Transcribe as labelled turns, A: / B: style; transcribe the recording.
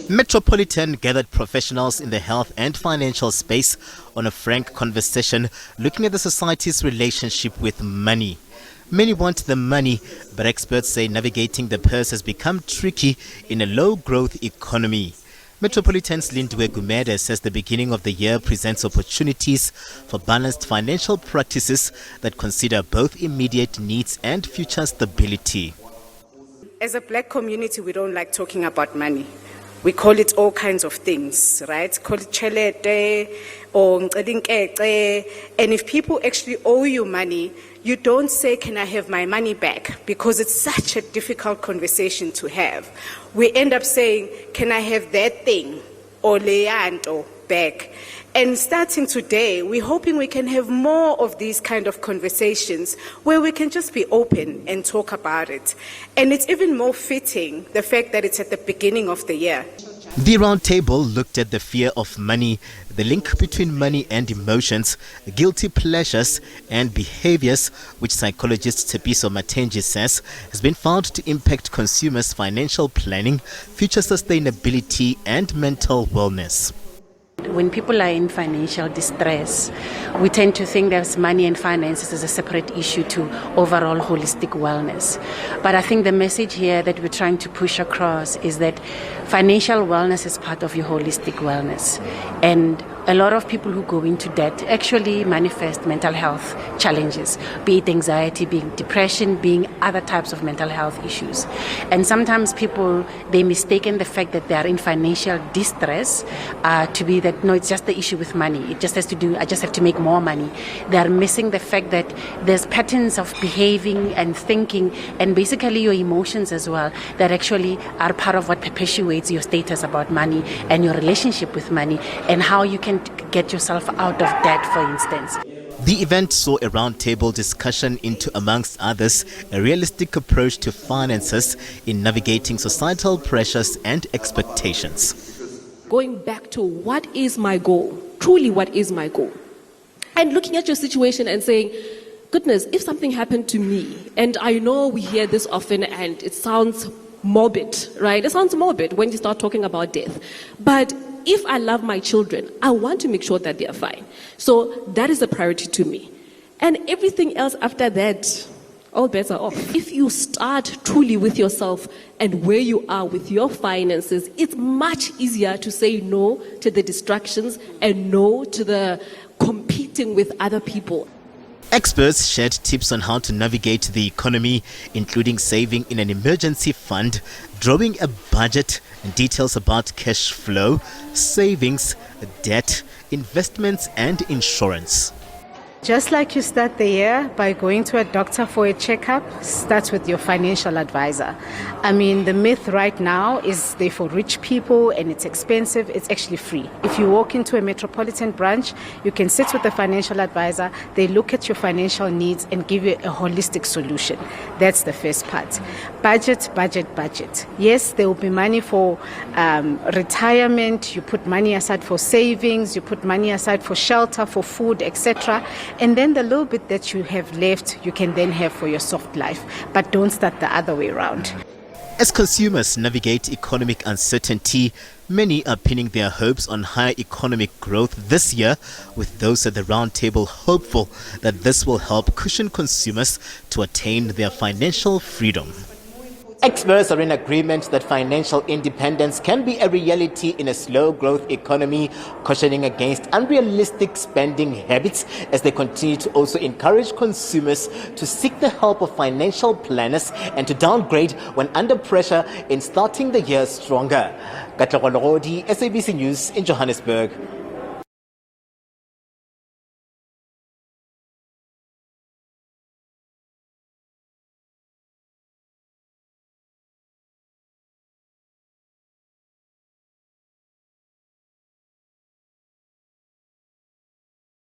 A: Metropolitan gathered professionals in the health and financial space on a frank conversation looking at the society's relationship with money. Many want the money, but experts say navigating the purse has become tricky in a low-growth economy. Metropolitan's Lindiwe Gumede says the beginning of the year presents opportunities for balanced financial practices that consider both immediate needs and future stability.
B: As a black community, we don't like talking about money. We call it all kinds of things, right? Call it chelete or ngcedinkece. And if people actually owe you money, you don't say, can I have my money back? Because it's such a difficult conversation to have. We end up saying, can I have that thing or leyanto back? And starting today, we're hoping we can have more of these kind of conversations where we can just be open and talk about it. And it's even more fitting, the fact that it's at the beginning of the year.
A: The roundtable looked at the fear of money, the link between money and emotions, guilty pleasures and behaviors, which psychologist Tsepiso Matenji says has been found to impact consumers' financial planning, future sustainability and mental wellness.
C: When people are in financial distress, we tend to think that money and finances is a separate issue to overall holistic wellness. But I think the message here that we're trying to push across is that financial wellness is part of your holistic wellness. And a lot of people who go into debt actually manifest mental health challenges, be it anxiety, being depression, being other types of mental health issues. And sometimes people, they mistaken the fact that they are in financial distress to be that, no, it's just the issue with money. It just has to do, I just have to make more money. They are missing the fact that there's patterns of behaving and thinking and basically your emotions as well that actually are part of what perpetuates your status about money and your relationship with money and how you can get yourself out of debt, for instance.
A: The event saw a roundtable discussion into, amongst others, a realistic approach to finances in navigating societal pressures and expectations.
D: Going back to what is my goal, truly what is my goal, and looking at your situation and saying, goodness, if something happened to me, and I know we hear this often and it sounds morbid, right? It sounds morbid when you start talking about death. But if I love my children, I want to make sure that they are fine. So that is a priority to me. And everything else after that, all bets are off. If you start truly with yourself and where you are with your finances, it's much easier to say no to the distractions and no to the competing with other people.
A: Experts shared tips on how to navigate the economy, including saving in an emergency fund, drawing a budget, and details about cash flow, savings, debt, investments, and insurance.
B: Just like you start the year by going to a doctor for a checkup, start with your financial advisor. I mean, the myth right now is they're for rich people and it's expensive. It's actually free. If you walk into a Metropolitan branch, you can sit with a financial advisor. They look at your financial needs and give you a holistic solution. That's the first part. Budget, budget, budget. Yes, there will be money for retirement. You put money aside for savings. You put money aside for shelter, for food, etc. And then the little bit that you have left, you can then have for your soft life. But don't start the other way around.
A: As consumers navigate economic uncertainty, many are pinning their hopes on higher economic growth this year, with those at the roundtable hopeful that this will help cushion consumers to attain their financial freedom. Experts are in agreement that financial independence can be a reality in a slow-growth economy, cautioning against unrealistic spending habits as they continue to also encourage consumers to seek the help of financial planners and to downgrade when under pressure in starting the year stronger. Katlego Logodi, SABC News in Johannesburg.